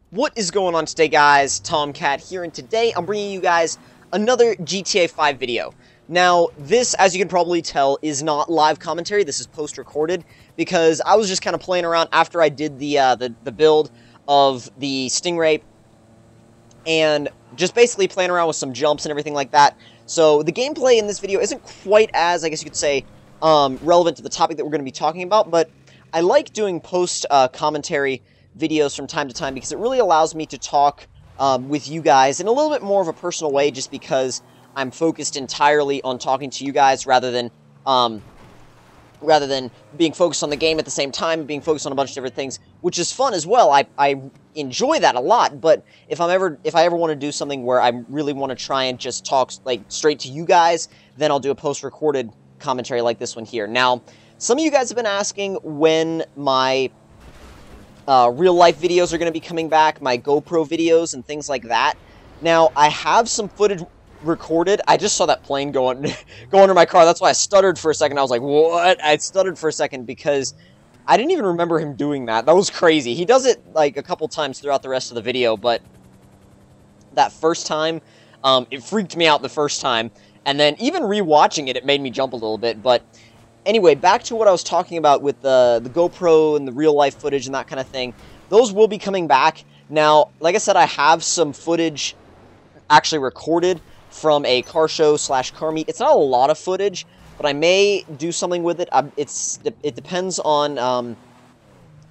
What is going on today, guys? Tomcat here, and today I'm bringing you guys another GTA 5 video. Now, this, as you can probably tell, is not live commentary. This is post-recorded, because I was just kind of playing around after I did the build of the Stingray, and just basically playing around with some jumps and everything like that. So, the gameplay in this video isn't quite as, I guess you could say, relevant to the topic that we're going to be talking about, but I like doing post-commentary videos from time to time because it really allows me to talk with you guys in a little bit more of a personal way, just because I'm focused entirely on talking to you guys rather than being focused on the game at the same time, being focused on a bunch of different things, which is fun as well. I enjoy that a lot, but if I ever want to do something where I really want to try and just talk like straight to you guys, then I'll do a post-recorded commentary like this one here. Now, some of you guys have been asking when my real-life videos are going to be coming back, my GoPro videos and things like that. Now, I have some footage recorded. I just saw that plane go under my car. That's why I stuttered for a second. I was like, what? I stuttered for a second because I didn't even remember him doing that. That was crazy. He does it, like, a couple times throughout the rest of the video, but that first time, it freaked me out the first time. And then even rewatching it, it made me jump a little bit, but anyway, back to what I was talking about with the GoPro and the real-life footage and that kind of thing. Those will be coming back. Now, like I said, I have some footage actually recorded from a car show / car meet. It's not a lot of footage, but I may do something with it. It depends on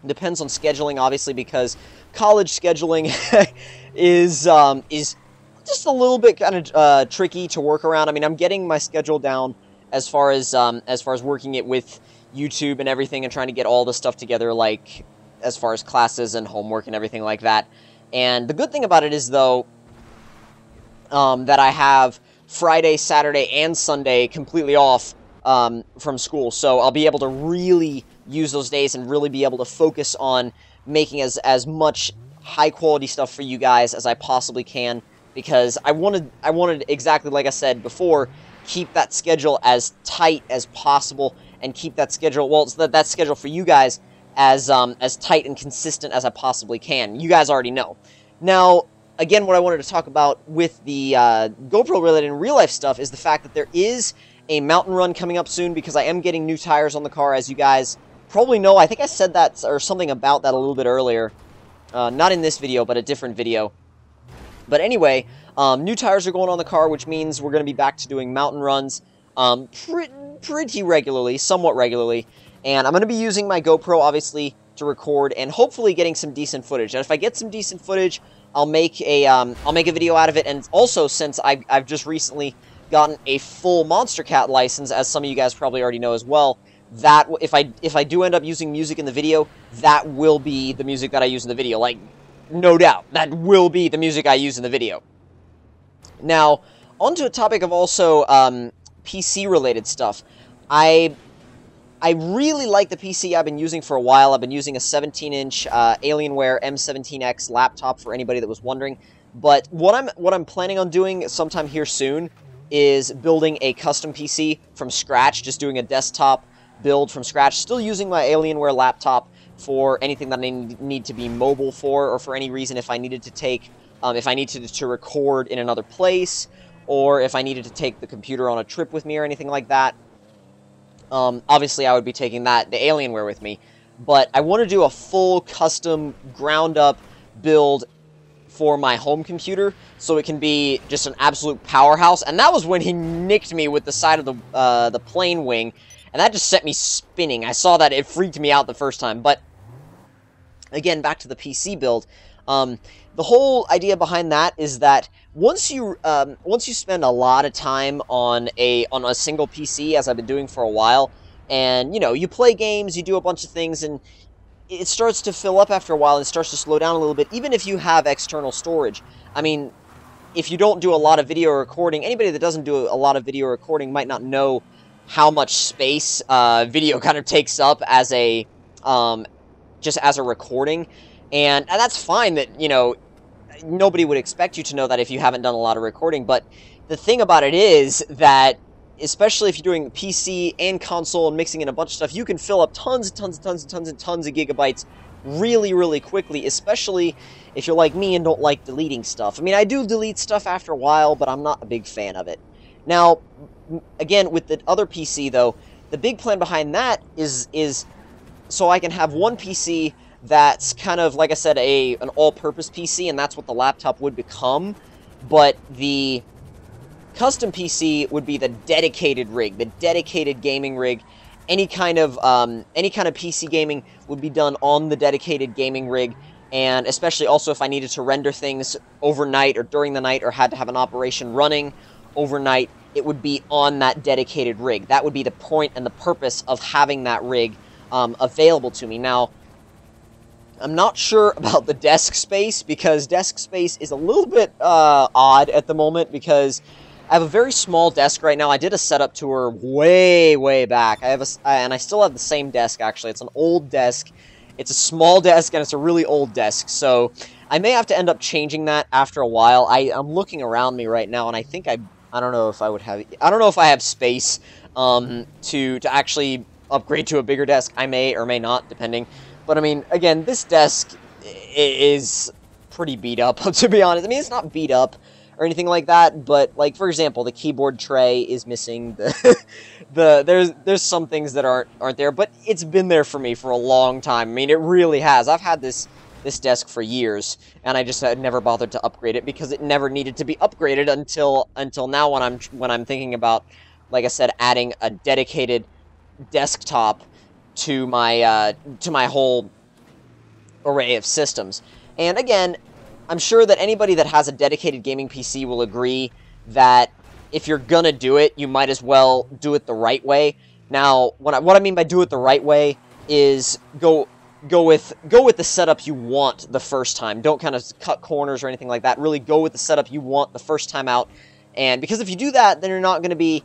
scheduling, obviously, because college scheduling is just a little bit kind of tricky to work around. I mean, I'm getting my schedule down as far as working it with YouTube and everything and trying to get all the stuff together, like as far as classes and homework and everything like that. And the good thing about it is, though, that I have Friday, Saturday, and Sunday completely off from school. So I'll be able to really use those days and really be able to focus on making as much high-quality stuff for you guys as I possibly can, because I wanted exactly like I said before, keep that schedule as tight as possible, and keep that schedule, well, it's that schedule for you guys as tight and consistent as I possibly can. You guys already know. Now, again, what I wanted to talk about with the GoPro-related and real-life stuff is the fact that there is a mountain run coming up soon, because I am getting new tires on the car, as you guys probably know. I think I said that, or something about that a little bit earlier. Not in this video, but a different video. But anyway, new tires are going on the car, which means we're going to be back to doing mountain runs pretty regularly, somewhat regularly. And I'm going to be using my GoPro, obviously, to record and hopefully getting some decent footage. And if I get some decent footage, I'll make a video out of it. And also, since I've just recently gotten a full Monster Cat license, as some of you guys probably already know as well, that if I do end up using music in the video, that will be the music that I use in the video. Like, no doubt, that will be the music I use in the video. Now, onto a topic of also PC-related stuff. I really like the PC I've been using for a while. I've been using a 17-inch Alienware M17X laptop, for anybody that was wondering. But what I'm planning on doing sometime here soon is building a custom PC from scratch, just doing a desktop build from scratch, still using my Alienware laptop for anything that I need to be mobile for, or for any reason if I needed to take, if I needed to record in another place, or if I needed to take the computer on a trip with me or anything like that. Obviously, I would be taking the Alienware with me. But I want to do a full custom ground-up build for my home computer, so it can be just an absolute powerhouse. And that was when he nicked me with the side of the plane wing, and that just set me spinning. I saw that, it freaked me out the first time. But again, back to the PC build. The whole idea behind that is that once you spend a lot of time on a single PC, as I've been doing for a while, and you play games, you do a bunch of things, and it starts to fill up after a while, and it starts to slow down a little bit, even if you have external storage. I mean, if you don't do a lot of video recording, anybody that doesn't do a lot of video recording might not know how much space video kind of takes up as a just as a recording. And that's fine that, nobody would expect you to know that if you haven't done a lot of recording, but the thing about it is that, especially if you're doing PC and console and mixing in a bunch of stuff, you can fill up tons and tons and tons and tons and tons of gigabytes really, really quickly, especially if you're like me and don't like deleting stuff. I mean, I do delete stuff after a while, but I'm not a big fan of it. Now, again, with the other PC, though, the big plan behind that is so I can have one PC that's kind of, like I said, an all-purpose PC, and that's what the laptop would become, but the custom PC would be the dedicated rig, the dedicated gaming rig. Any kind of PC gaming would be done on the dedicated gaming rig, and especially also if I needed to render things overnight or during the night or had to have an operation running overnight, it would be on that dedicated rig. That would be the point and the purpose of having that rig available to me. Now, I'm not sure about the desk space, because desk space is a little bit odd at the moment, because I have a very small desk right now. I did a setup tour way, way back. And I still have the same desk, actually. It's an old desk. It's a small desk, and it's a really old desk. So I may have to end up changing that after a while. I'm looking around me right now, and I think I don't know if I have space to actually upgrade to a bigger desk. I may or may not, depending. But I mean, again, this desk is pretty beat up, to be honest. I mean, it's not beat up or anything like that, but, like, for example, the keyboard tray is missing. There's some things that aren't there, but it's been there for me for a long time. I mean, it really has. I've had this desk for years, and I just had never bothered to upgrade it because it never needed to be upgraded until now, when I'm thinking about, like I said, adding a dedicated desktop to my whole array of systems. And again, I'm sure that anybody that has a dedicated gaming PC will agree that if you're gonna do it, you might as well do it the right way. Now, what I mean by do it the right way is go with the setup you want the first time. Don't kind of cut corners or anything like that. Really go with the setup you want the first time out. And because if you do that, then you're not going to be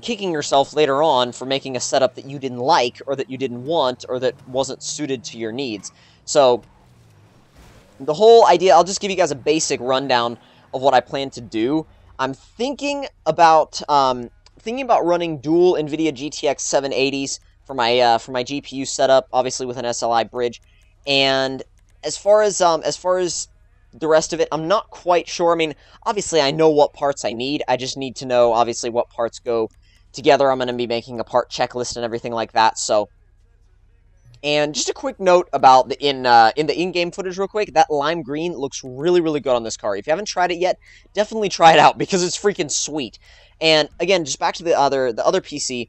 kicking yourself later on for making a setup that you didn't like, or that you didn't want, or that wasn't suited to your needs. So the whole idea, I'll just give you guys a basic rundown of what I plan to do. I'm thinking about running dual NVIDIA GTX 780s for my GPU setup, obviously with an SLI bridge. And as far as the rest of it, I'm not quite sure. I mean, obviously I know what parts I need. I just need to know, obviously, what parts go together. I'm going to be making a part checklist and everything like that. So, and just a quick note about the in-game footage real quick. That lime green looks really, really good on this car. If you haven't tried it yet, definitely try it out because it's freaking sweet. And again, just back to the other PC.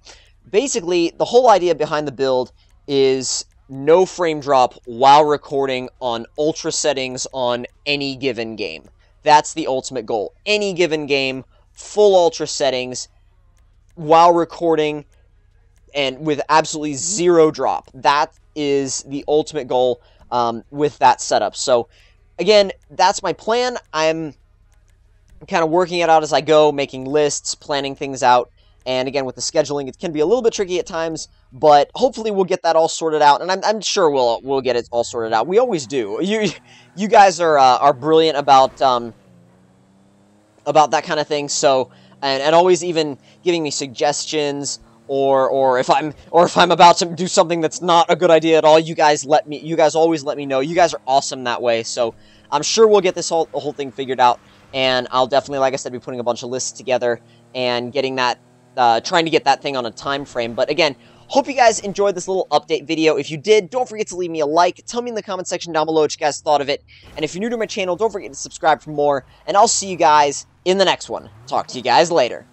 Basically, the whole idea behind the build is no frame drop while recording on ultra settings on any given game. That's the ultimate goal. Any given game, full ultra settings while recording and with absolutely zero drop. That is the ultimate goal with that setup. So, again, that's my plan. I'm kind of working it out as I go, making lists, planning things out. And again, with the scheduling, it can be a little bit tricky at times, but hopefully we'll get that all sorted out. And I'm sure we'll get it all sorted out. We always do. You guys are brilliant about that kind of thing. So and always even giving me suggestions, or if I'm about to do something that's not a good idea at all, you guys always let me know. You guys are awesome that way. So I'm sure we'll get this whole thing figured out. And I'll definitely, like I said, be putting a bunch of lists together and getting that. Trying to get that thing on a time frame. But again, hope you guys enjoyed this little update video. If you did, don't forget to leave me a like. Tell me in the comment section down below what you guys thought of it. And if you're new to my channel, don't forget to subscribe for more. And I'll see you guys in the next one. Talk to you guys later.